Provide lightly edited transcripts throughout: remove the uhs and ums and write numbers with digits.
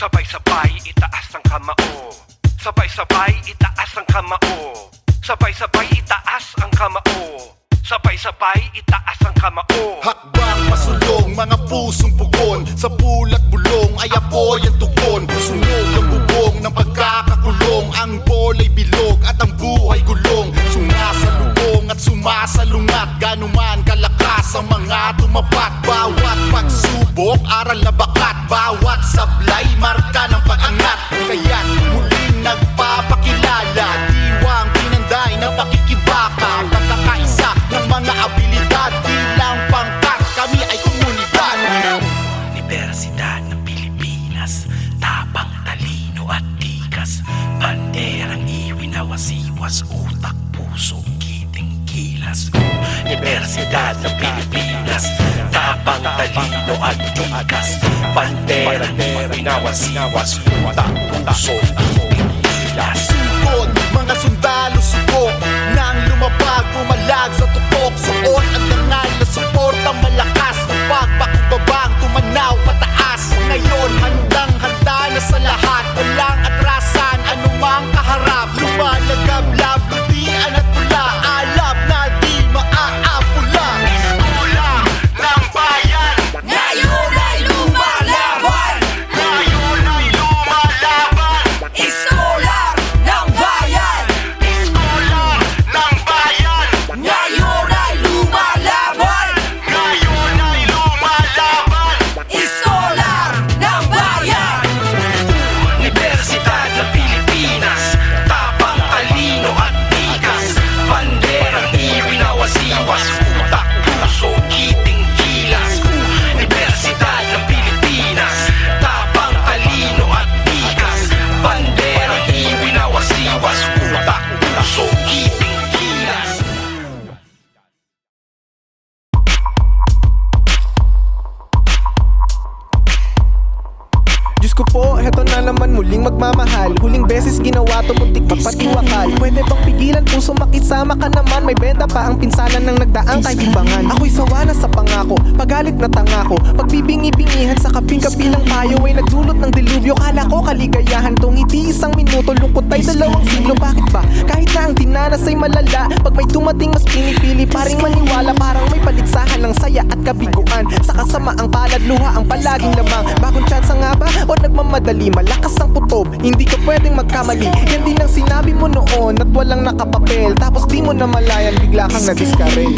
Sabay-sabay itaas ang kamao. Sabay-sabay itaas ang kamao. Sabay-sabay itaas ang kamao. Sabay-sabay itaas ang kamao. Hakbang pasulong, mga pusong pugon. Sa bulat bulong ay apoy ang tugon. Sunog ang bubong ng pagkakakulong. Ang bola'y bilog at ang buhay gulong. Sumasalubong at sumasalungat. Ganuman kalakas ang mga tumapat. Bawat pagsubok, aral na bakat. Bawat sablay, marka ng pag-angat. Kaya't muling nagpapakilala. Diwang pinanday ng pakikibaka. Pagkakaisa ng mga abilidad. Di lang pangkat, kami ay komunidad. Universidad ng Pilipinas, tapang, talino at tikas. Banderang iwinawasiwas, utak, puso, kiting, kilas. Universidad ng Pilipinas, tapang, talino at tikas. Banderang iwinawasiwas, utak, puso, kiting, kilas. Sugod, mga sundalo subok nang lumabag, pumalag sa tutok. Suot ang dangal na suportang malakas. Ng pagpakumbabang, tumanaw pataas. Ngayon, handang-handa na sa lahat. Walang atrasan, anumang kaharap. Lumalagablab, lutian at pula. Alab na di maaapula. Iskola ng bayan, Ngayon ay lumalaban. ngayon ay lumalaban. Iskolar ng bayan. Iskola ng bayan, Ngayon ay lumalaban. ngayon ay lumalaban. Iskolar ng bayan. Universidad ng Pilipinas, tapang, talino at tikas. Banderang iwinawasiwas, utak, puso, kiting, kilas. Universidad ng Pilipinas, tapang, talino at tikas. Banderang iwinawasiwas, utak, puso, kiting, kilas. Diyos ko po, heto na naman muling magmamahal. Huling beses ginawa to, muntik magpatiwakal. Pwede bang pigilan, puso makisama ka naman. May benta pa ang pinsalan ng nagdaang kaibibangan. Ako'y sawa na sa pangako, pagalit na tangako. Pagbibingi-bingihan sa kaping-kapi ng payo ay nagdulot ng dilubyo. Kala ko kaligayahan tong hindi isang minuto. Lungkot ay 2 siglo, bakit ba? Kahit na ang dinanas ay malala, pag may tumating mas pinipili paring maniwala. Parang may paligsahan ng saya at kabiguan. Sa kasamaang palad, luha ang palaging lamang. Bagong tsansa nga ba? O nagmamadali, malakas ang kutob, hindi ka pwedeng magkamali. Yan din ang sinabi mo noon at walang nakapapel. Tapos di mo namalayan, bigla kang nadiskarel.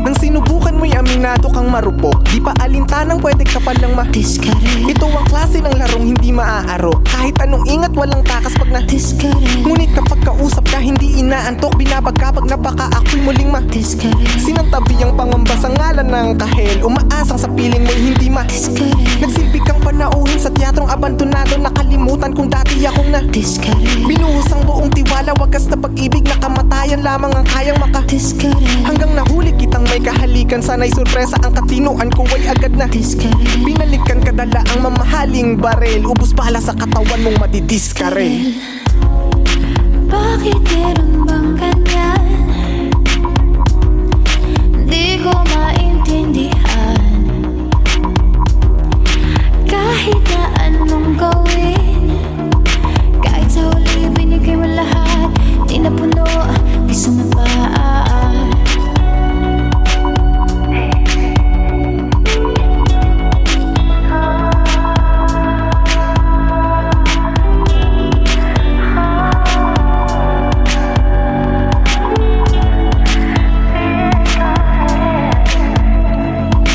Nang sinubukan mo'y aminado kang marupok, di pa alintanang pwede ka palang Discare, Ito ang klase ng larong hindi maaaro. Kahit anong ingat, walang takas pag na discare, Ngunit kapag kausap ka, hindi inaantok. Binabag ka pag napaka ako'y muling discare, sinantabi ang pangamba sa ngalan ng kahel. Umaasang sa piling mo'y hindi discare, Nagsilbi kang panauhin sa teatrong abandonado. Nakalimutan kung dati akong na discare, binuhos ang buong tiwala. Wagas na pag-ibig na kamatayan lamang ang kayang discare, Hanggang nahuli kitang may kahalikan. Sana'y sorpresa ang katinuan ko ay agad na discare. binalikan kadala ang mamahaling barel. Ubus bala sa katawan mong madidiskarel. Bakit meron bang ganyan? Di ko maintindihan. Kahit na anong gawin, kahit sa huli binigay mo lahat, di na puno, di sumapaan.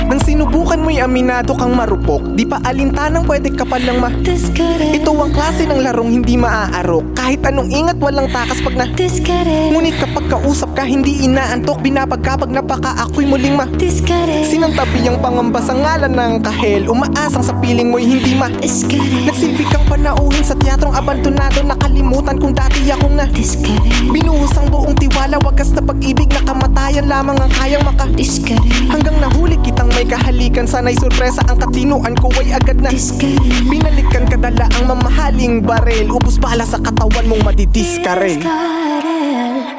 Nang sinubukan mo'y aminado kang marupok, di pa alintanang pwede ka palang Discare, Ito ang klase ng larong hindi maaarok. Kahit anong ingat, walang takas pag na discare, Ngunit kapag kausap ka, hindi inaantok. Binabag ka pag napaka ako'y muling discare, sinantabi ang pangamba sa ngalan ng kahel. Umaasang sa piling mo'y hindi discare, Nagsilbi kang panauhin sa teatrong abandonado. Nakalimutan kung dati akong na discare, binuhos ang buong tiwala. Wagas na pag-ibig na kamatayan lamang ang kayang discare. Hanggang nahuli kitang may kahalikan. Sana'y May sorpresa ang katinoan ko ay agad na Diskarel, binalikan kadala ang mamahaling barel. Ubus bala sa katawan mong madidiskarel. diskarel.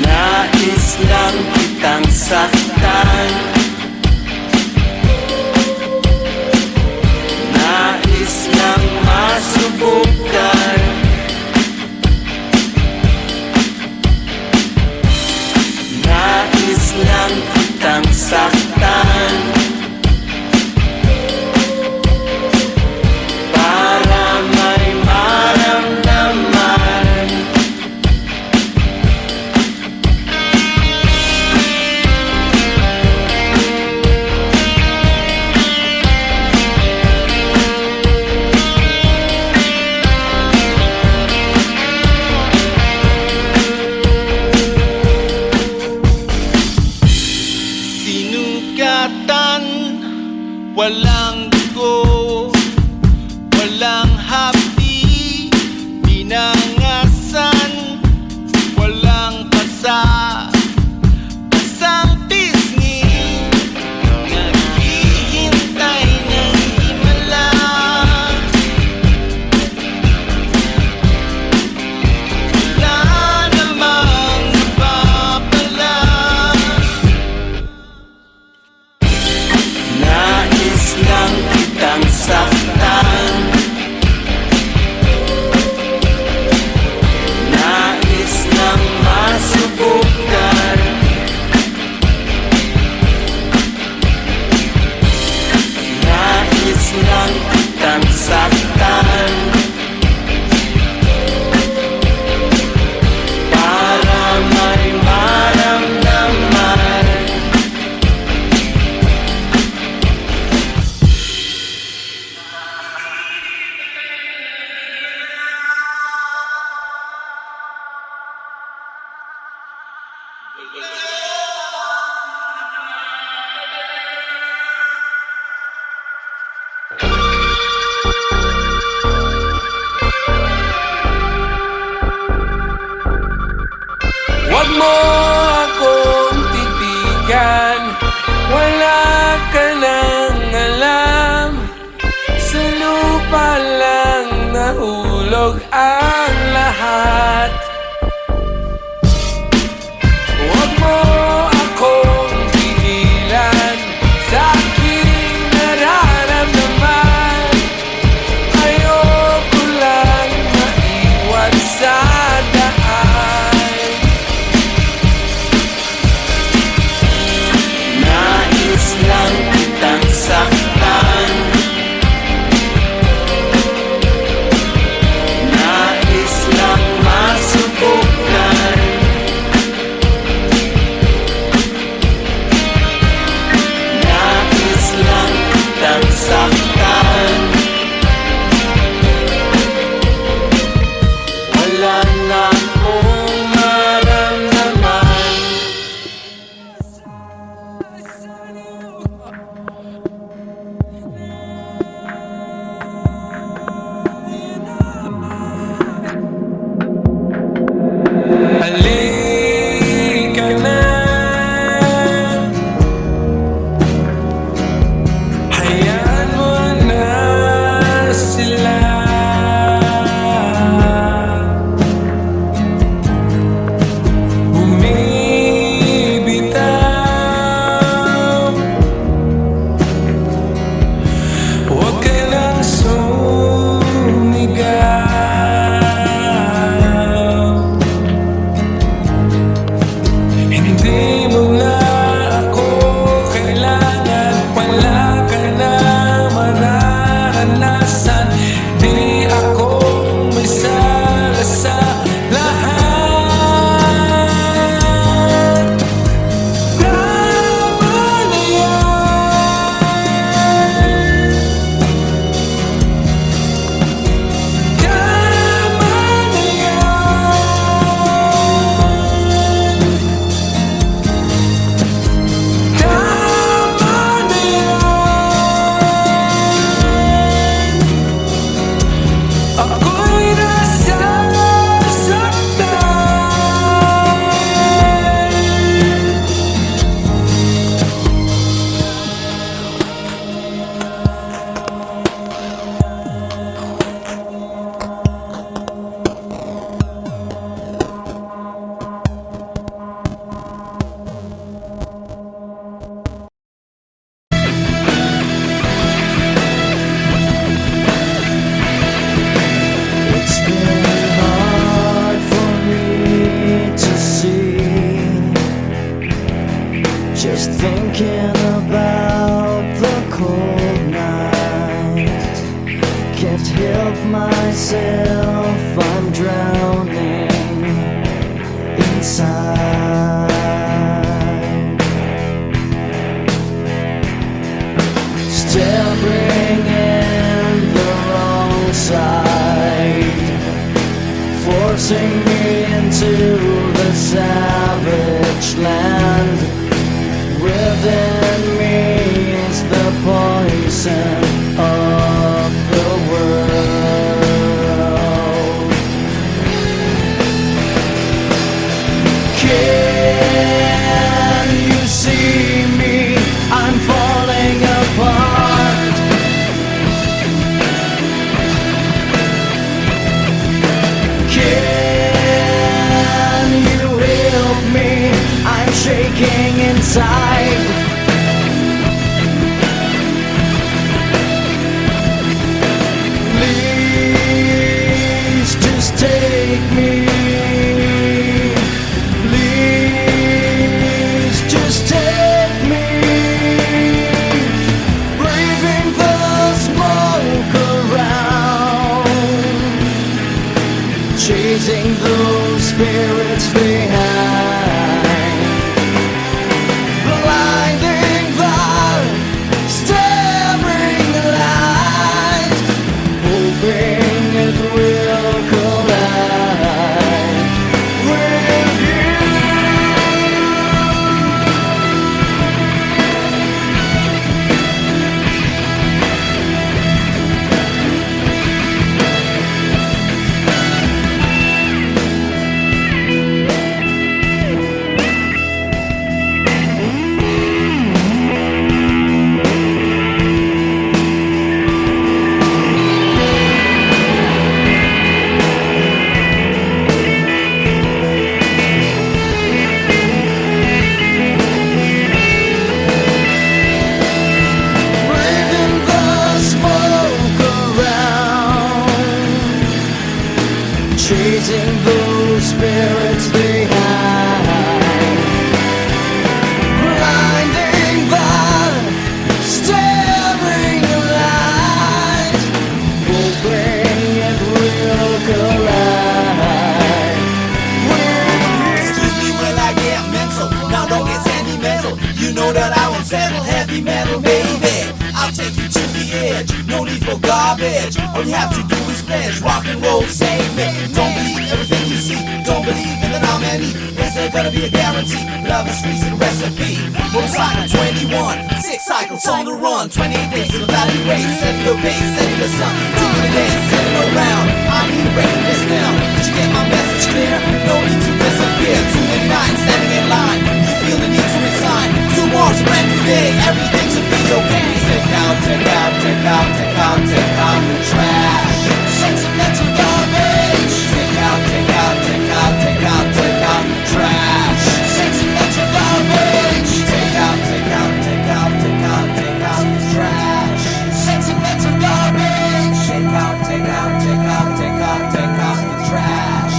Nais lang kitang saktan, nais lang masubukan, nais lang kitang saktan, para may maramdaman. Sinugatan, walang dugo, walang hapdi, binangasan, walang pasa, pasang pisngi, naghihintay ng himala. Wala namang napapala. Nais lang kitang saktan, nais lang masubukan, nais lang kitang saktan, para may maramdaman. Huwag mo akong titigan, wala ka nang alam. Sa lupa lang nahulog ang lahat. Huwag mo akong pigilan sa aking nararamdaman. Ayoko lang maiwan sa daan. Nais lang kitang saktan, nais lang masubukan, nais lang kitang saktan. Wala na akong maramdaman. Halika na, hayaan mo na sila. Bumibitaw, huwag ka nang sumigaw. forcing me into the savage land. Within me is the poison of the world. Can you see me? I'm falling apart. Can you help me? I'm shaking inside. Please just take me. Please just take me. Braving the smoke around, chasing those spirits behind, blinding the staring light, hoping it will collide with you. Braving the smoke around, chasing those spirits behind, blinding the staring light, hoping it will collide with Excuse me when I get mental. Now don't get sentimental. You know that I won't settle. Heavy metal, baby. I'll take you to the edge. No need for garbage. All you have to do is pledge. Rock and roll, save me. Don't believe everything you see. Don't believe in the nominee. Yes, there's gonna be a guarantee. Love is recent recipe. Motorcycle 21, 6 cycles on the run. 28 days in the valley race. Setting your pace, setting the sun. 2 days, setting around. I need to break this down. Did you get my message clear? No need to disappear. Too many nights standing in line. You feel the need to resign. Tomorrow's a brand new day. Everything should be okay. Take out, take out, take out, take out, take out the trash. Sentimental garbage. Take out, take out, take out, take out, take out the trash. Sentimental garbage. Take out, take out, take out, take out, take out the trash. Sentimental garbage. Take out, take out, take out, take out, take out the trash.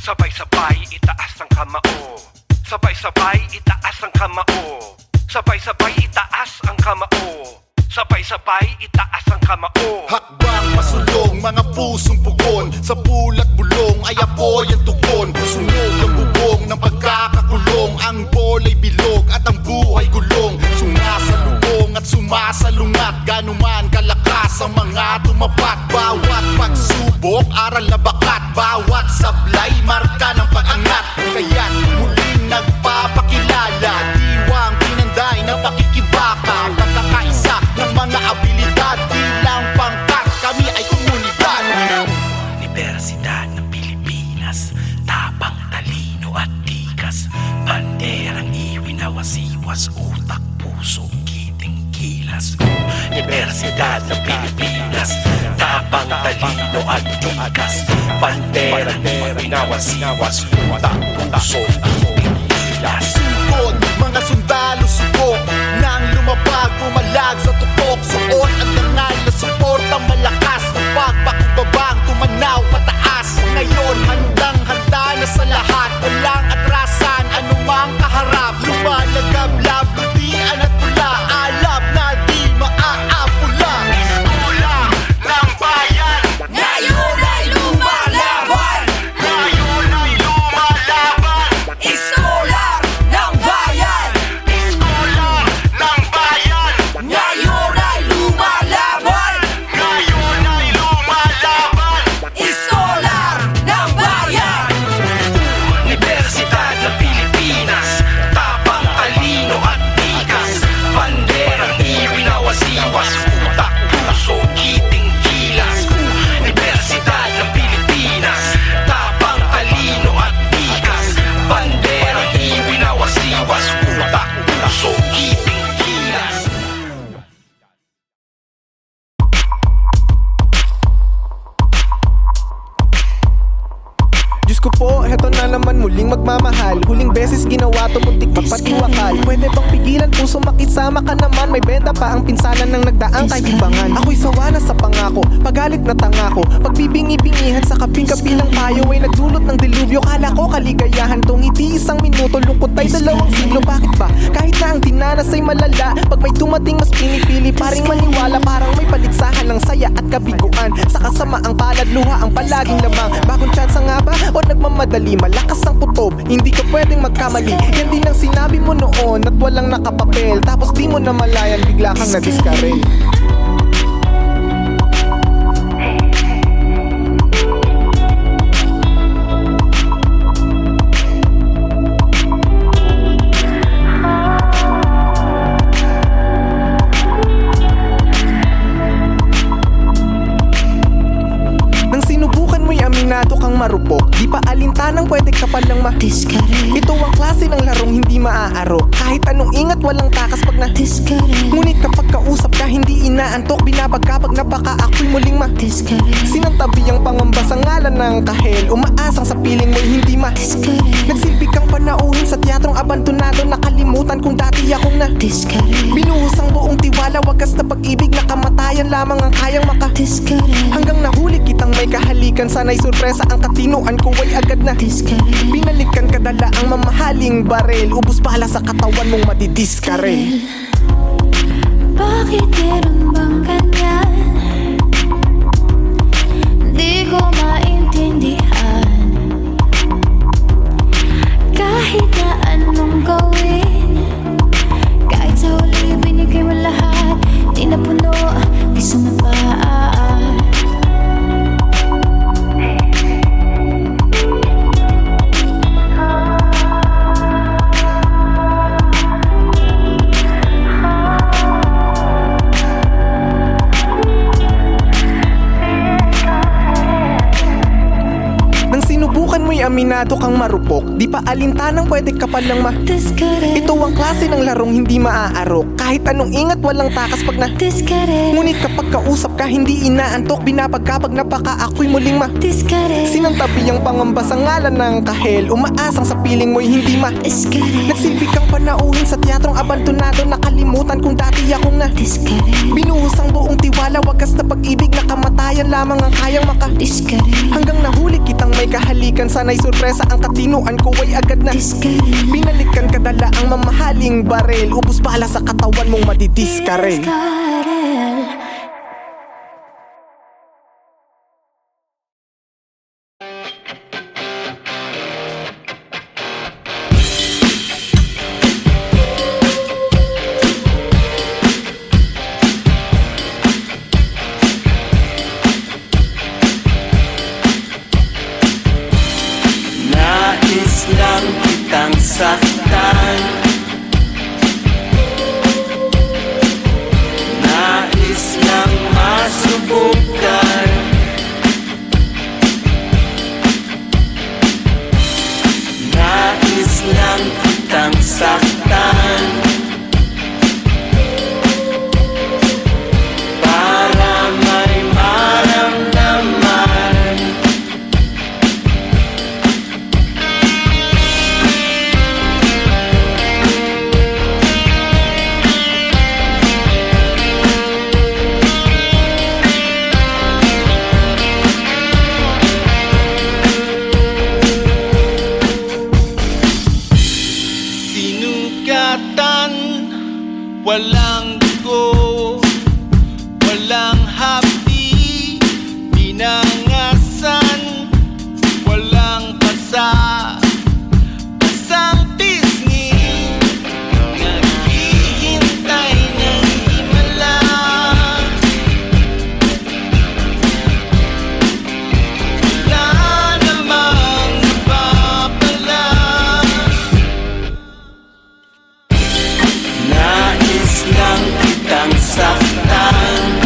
Sabay-sabay itaas ang kamao. Sabay-sabay itaas ang kamao. Sabay-sabay itaas ang kamao. Sabay-sabay itaas ang kamao. Hakbang pasulong, mga pusong pugon. Sa pulat bulong ay apoy ang tugon. Sunog ang bubong ng pagkakakulong. Ang bola'y bilog at ang buhay gulong. Sumasalubong at sumasalungat. Ganuman kalakas ang mga tumapat. Bawat pagsubok, aral na bakat. Bawat sablay, marka ng pag-angat. Kaya't muling nagpapakilala. Diwang pinanday ng pakikibaka. Pagkakaisa ng mga abilidad. Di lang pangkat, kami ay komunidad. Universidad ng Pilipinas, tapang, talino at tikas. Banderang iwinawasiwas, utak, puso, kiting, kilas. Universidad ng Pilipinas, tapang, talino at tikas. Banderang iwinawasiwas, utak, puso, kiting, kilas. Sugod, mga sundalo subok nang lumabag, pumalag sa tutok. Suot ang dangal na suportang malakas. Ng pagpakumbabang, tumanaw pataas. Ngayon, handang-handa na sa lahat. Walang atrasan, anumang kaharap. Lumalagablab, lutian at pula. Alab na di maaapula. Iskola ng bayan. Ngayon ay lumalaban. Ngayon ay lumalaban. Iskolar ng bayan. Iskola mapatiwakal. Pwede bang pigilan puso makisama ka naman? May benta pa ang pinsalan ng nagdaang kaibibangan. Ako'y sawa na sa pangako, pagalit na tangako, pagbibingi-bingihan sa kaping-kapi ng payo ay nagdulot ng dilubyo. Kala ko kaligayahan tong hindi isang minuto, lungkot ay 2 siglo. Bakit ba? Kahit na ang dinanas ay malala, pag may dumating mas pinipili pa ring maniwala. Parang may paligsahan ng saya at kabiguan, sa kasamaang palad luha ang palaging lamang. Bagong tsansa nga ba o nagmamadali? Malakas ang kutob, hindi ka pwedeng magkamali. Yan din ang sinabi mo noon at walang nakapapel, tapos di mo namalayan bigla kang nadiskarel. Aminado kang marupok, di pa alintanang pwede ka palang Diskarel. Ito ang klase ng larong hindi maaarok, kahit anong ingat walang takas pag Diskarel. Ngunit kapag kausap ka hindi inaantok, binabag ka pag napaka ako'y muling Diskarel. Sinantabi ang pangamba sa ngalan ng kahel, umaasang sa piling mo'y hindi Diskarel. Nagsilbi kang panauhin sa teatrong abandonado, nakalimutan kung dati akong Diskarel. binuhos ang buong tiwala, wagas na pag-ibig na kamatayan lamang ang kayang Diskarel. hanggang nahuli kitang may kahalikan. Sana'y sorpresa ang katinuan ko ay agad na Diskarel. binalikan kadala ang mamahaling barel, ubus bala sa katawan mong madidiskarel. Bakit meron bang ganyan? Di ko maintindihan. Kahit na anong gawin, kahit sa huli binigay mo lahat, di na puno, di sumapaan. Mo'y aminado kang marupok, di pa alintanang pwede ka palang Diskarel. Ito ang klase ng larong hindi maaarok, kahit anong ingat walang takas pag Diskarel. Ngunit kapag kausap ka hindi inaantok, binabag ka pag napaka ako'y muling Diskarel. Sinantabi ang pangamba sa ngalan ng kahel, umaasang sa piling mo'y hindi Diskarel. Nagsilbi kang panauhin sa teatrong abandonado, nakalimutan kung dati akong Diskarel. binuhos ang buong tiwala, wagas na pag-ibig na kamatayan lamang ang kayang Diskarel. hanggang nahuli kitang may kahalikan. Sana'y sorpresa ang katinuan ko ay agad na Diskarel. binalikan kadala ang mamahaling barel, ubus bala sa katawan mong madidiskarel. Diskarel. Nais lang kitang saktan, nais lang masubukan, nais lang kitang saktan, para may maramdaman. Sinugatan, walang dugo, walang hapdi, binangasan, walang pasa, pasang pisngi, naghihintay ng himala. Wala namang napapala. Nais lang kitang saktan,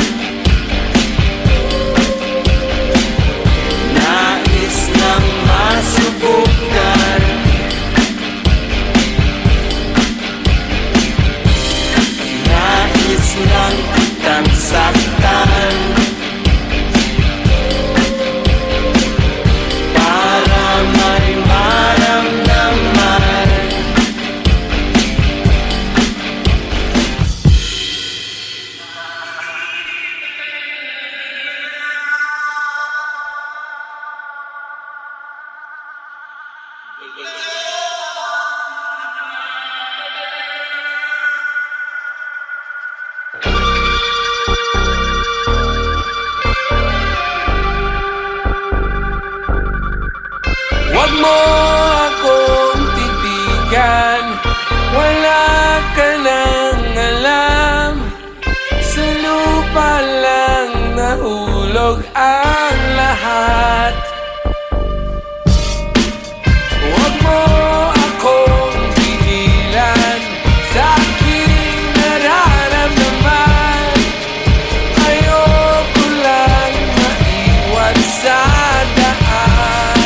mo akong titigan, wala ka nang alam. Sa lupa lang nahulog ang lahat. Huwag mo akong pigilan sa aking nararamdaman. Ayoko lang maiwan sa daan.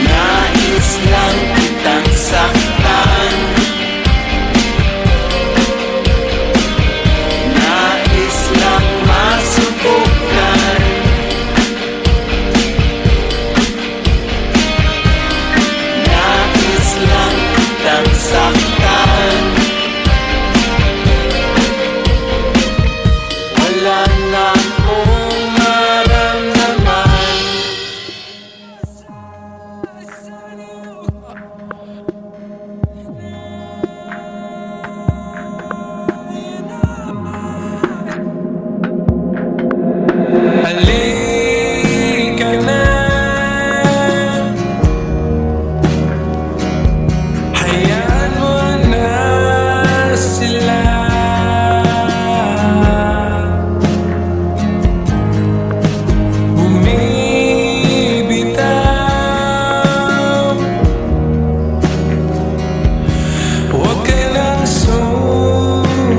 Nais lang kitang saktan, nais lang masubukan. Nais lang kitang saktan, wala na akong maramdaman. Halika na, hayaan mo na sila. Bumibitaw, huwag ka nang sumigaw.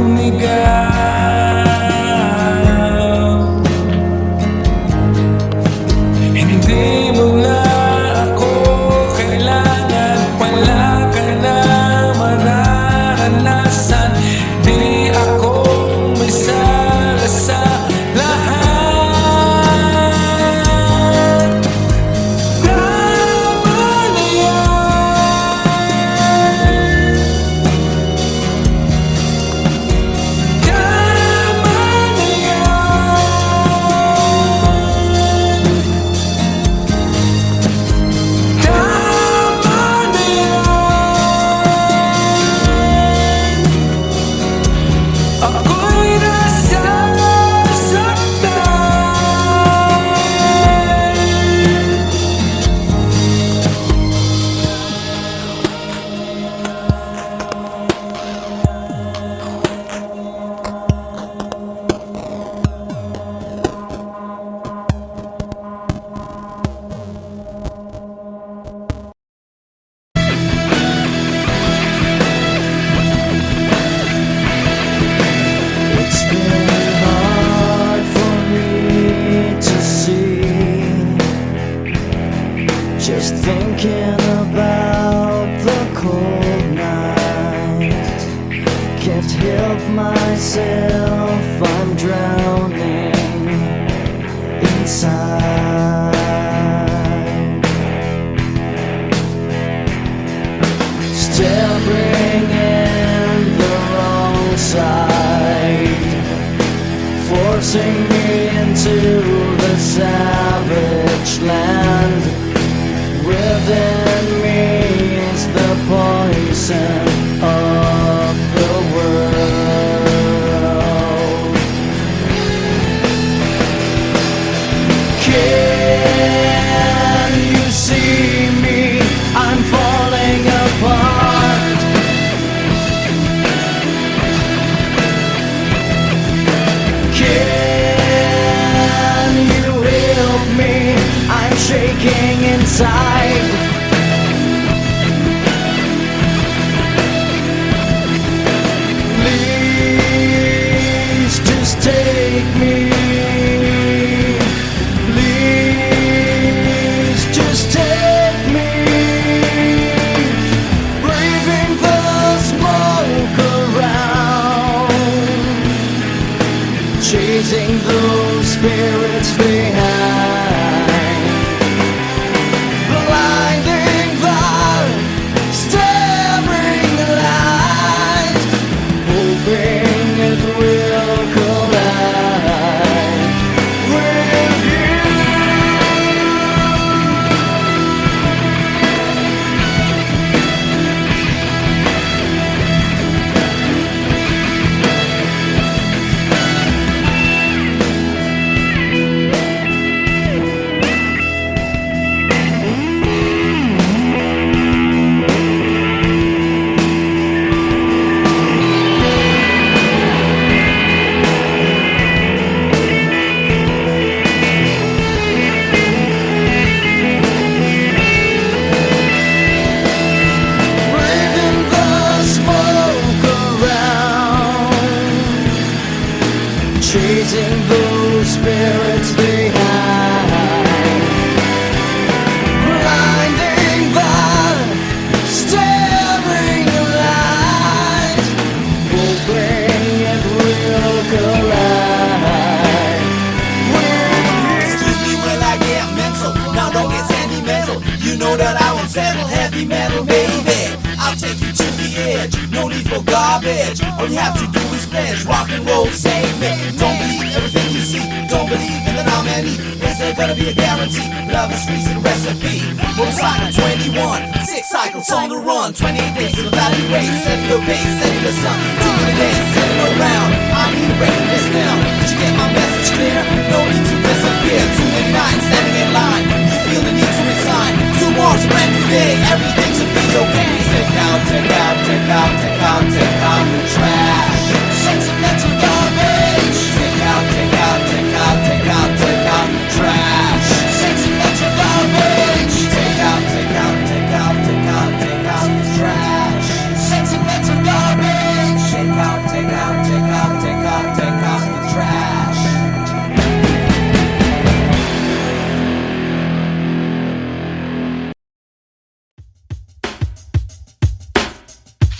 Hindi mo na ako kailangan, wala ka na mararanasan. Di ako may sala sa lahat. Tama na yan, tama na yan, tama na yan. Ako'y nasasaktan. It's been hard for me to see. Just thinking about the cold night. Can't help myself, I'm drowning inside. Staring in the wrong side, forcing me into the savage land. Within me is the poison of the world. Can you see me? I'm falling apart. Can you help me? I'm shaking inside. Please just take me. Please just take me. Breathing the smoke around, chasing those spirits behind. Blinding light, staring light, hoping it will collide with you. edge. No need for garbage. All you have to do is pledge. Rock and roll, save me. Don't believe everything you see. Don't believe in the nominee. Yes, there's gonna be a guarantee. Love is streets and recipe. Motorcycle 21, 6 cycles on the run. 28 days in the valley race. Set your pace, set the sun. 2 days, set it around. I need to break this down. Did you get my message clear? No need to disappear. Too many nights standing in line. You feel the need to resign. Tomorrow's a brand new day. Everything should be okay. Take out, take out, take out, take out, take out the trash. Sentimental garbage. Take out, take out, take out, take out, take out the trash. Sentimental garbage. Take out, take out, take out, take out, take out the trash. Sentimental garbage. Take out, take out, take out, take out, take out the trash.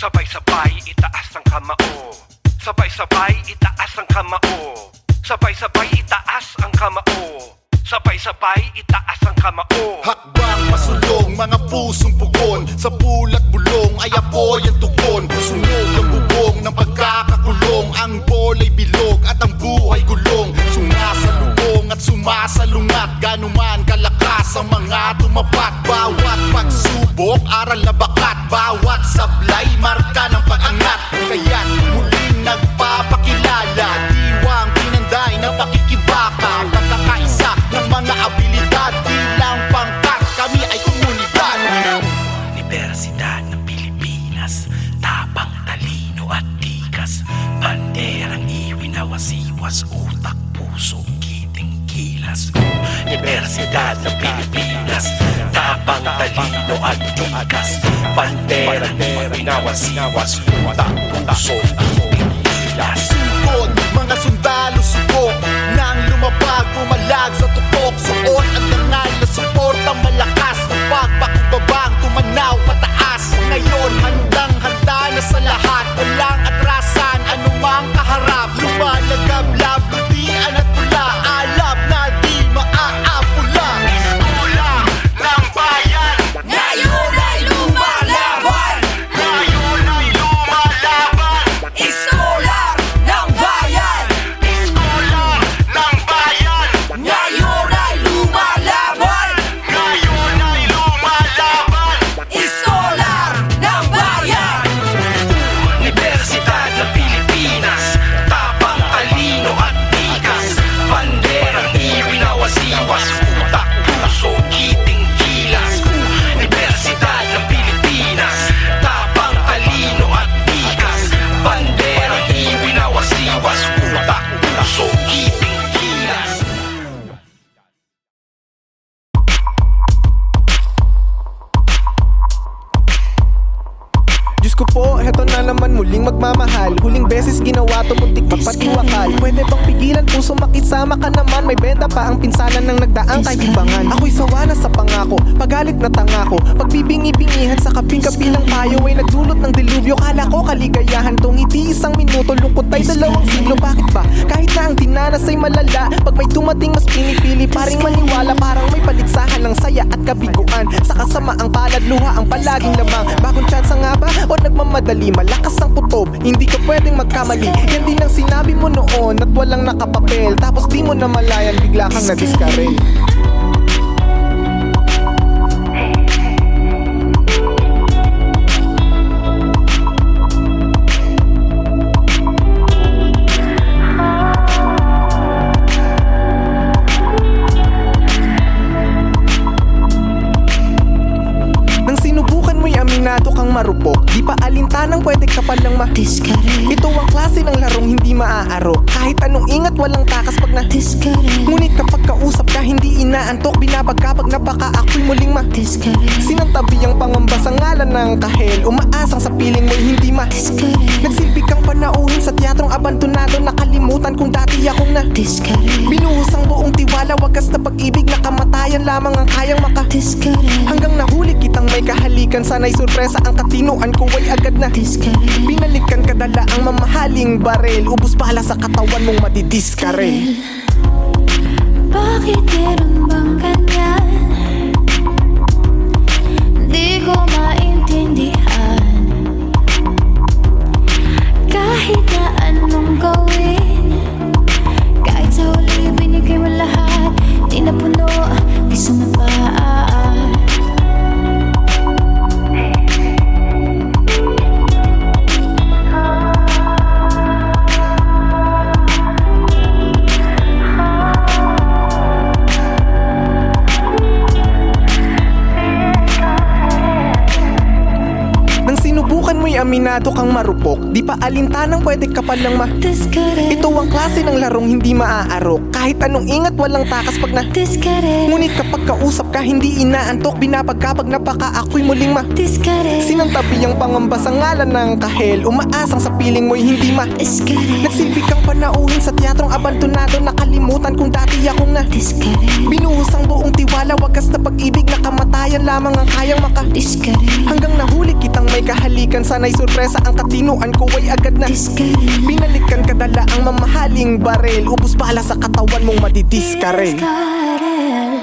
Sabay-sabay itaas ang kamao. Sabay-sabay itaas ang kamao. Sabay-sabay itaas ang kamao. Sabay-sabay itaas ang kamao. Hakbang pasulong, mga pusong pugon. Sa pulat bulong ay apoy ang tugon. Sunog ang bubong ng pagkakakulong. Ang bola'y bilog at ang buhay gulong. Sumasalubong at sumasalungat. Ganuman kalakas ang mga tumapat. Bawat pagsubok, aral na bakat. Bawat sablay, marka ng pag-angat. Kaya't muling nagpapakilala. Diwang pinanday ng pakikibaka. Pagkakaisa ng mga abilidad. Di lang pangkat, kami ay komunidad. Universidad ng Pilipinas, tapang, talino at tikas. Banderang iwinawasiwas, utak, puso, kiting, kilas. Universidad ng Pilipinas, tapang, talino at tikas. Banderang iwinawasiwas, utak, puso, kiting, kilas. Sugod, mga sundalo subok nang lumabag, pumalag sa tutok. Suot ang dangal na suportang malakas. Ng pagpakumbabang, tumanaw pataas. Ngayon, handang-handa na sa lahat. Walang atrasan, anumang kaharap. Lumalagablab, lutian at pula. Alab na di maaapula. Iskola ng bayan. Ngayon ay lumalaban. Ngayon ay lumalaban. Iskolar ng bayan. Iskola ng bayan. Ngayon ay lumalaban. Ngayon ay lumalaban. Iskolar ng bayan. Universidad ng Pilipinas, tapang, talino at tikas. Banderang iwinawasiwas, utak, puso, kiting, kilas. Universidad ng Pilipinas, tapang, talino at tikas. Banderang iwinawasiwas, utak, puso, kiting, kilas. Diyos ko po, heto na naman muling magmamahal. Huling beses ginawa to, muntik magpatiwakal. Pwede bang pigilan, puso makisama ka naman. May benta pa ang pinsalan ng nagdaang kaibibangan. Ako'y sawa na sa pangako, pagalit na tangako. Pagbibingi-bingihan sa kaping-kapilang payo ay nagdulot ng dilubyo. Kala ko kaligayahan tong hindi isang minuto. Lungkot ay 2 siglo, bakit ba? Kahit na ang dinanas ay malala, pag may tumating mas pinipili pa ring maniwala. Parang may paligsahan ng saya at kabiguan. Sa kasamaang palad, luha ang palaging lamang. Bagong tsansa nga ba? O nagmamadali, malakas ang kutob, hindi ka pwedeng magkamali. Yan din ang sinabi mo noon at walang nakapapel. Tapos di mo na malayan, bigla kang nadiskarel. Nang sinubukan mo'y aminado kang marupok, di pa alintanang pwede ka palang Discarded, Ito ang klase ng larong hindi maaaro. Kahit anong ingat, walang takas pag na discarded, Ngunit kapag kausap ka, hindi inaantok. Binabag ka pag napaka ako'y muling discarded, sinantabi ang pangamba sa ngalan ng kahel. Umaasang sa piling mo'y hindi discarded, Nagsilbi kang panauhin sa teatrong abandonado. Nakalimutan kung dati akong na discarded, binuhos ang buong tiwala, wagas na pag-ibig na kamatayan lamang ang kayang discarded, hanggang nahuli kitang may kahalikan. Sana'y sorpresa ang katinuan ko ay agad na discarded, binalikan kadala ang mamahaling barel. Ubus pala sa katawan mong madidiskarel. Bakit meron bang ganyan? Di ko maintindihan. Sigurado kang marupok, di pa alintanang pwede ka palang Discarded. Ito ang klase ng larong hindi maaarok. Kahit anong ingat walang takas pag na Discarded. Ngunit kapag kausap ka hindi inaantok. Binabag kapag napaka ako'y muling Discarded. sinantabi ang pangamba sa ngalan ng kahel. Umaasang sa piling mo'y hindi Discarded. Nagsilbi kang panauhin sa teatrong abandonado. Nakalimutan kung dati akong na Discarded. binuhos ang buong tiwala. Wagas na pag-ibig na kamatayan lamang ang kayang Discarded. Hanggang nahuli kitang may kahalikan. Sana'y sorpresa ang katinuan ko ay agad na Discarded. binalikan kadala ang mamahaling barel. Ubus bala sa katawan mong madidiskarel. Discarded.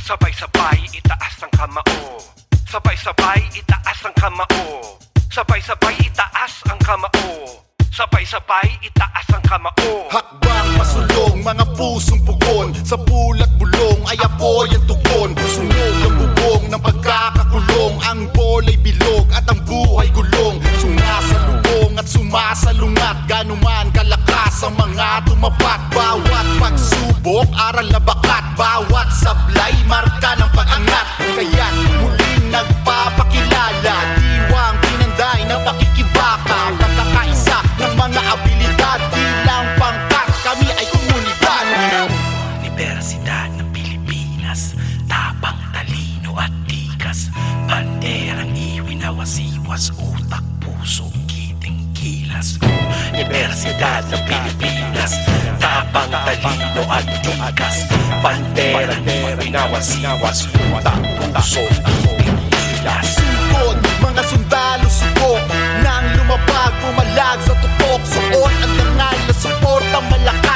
Sabay-sabay itaas ang kamao. Sabay-sabay itaas ang kamao. Sabay-sabay itaas ang kamao. Sabay-sabay itaas ang kamao. Hakbang pasulong, mga pusong pugon. Sa bulat bulong ay apoy ang tugon. Sunog ang bubong ng pagkakakulong. Ang bola'y bilog at ang buhay gulong. Sumasalubong at sumasalungat. Ganuman kalakas ang mga tumapat. Bawat pagsubok, aral na bakat. Bawat sablay, marka ng pag-angat. Kaya't muling nagpapakilala. Diwang pinanday ng pakikibaka. Pagkakaisa ng mga abilidad. Di lang pangkat, kami ay komunidad. Universidad ng Pilipinas, tapang, talino at tikas. Banderang iwinawasiwas, utak, puso, kiting, kilas. Universidad ng Pilipinas, tapang, talino at tikas. Banderang iwinawasiwas, utak, puso, kiting, kilas. Sugod, mga sundalo subok. Nang lumabag, pumalag sa tutok. Suot ang dangal na suportang malakas.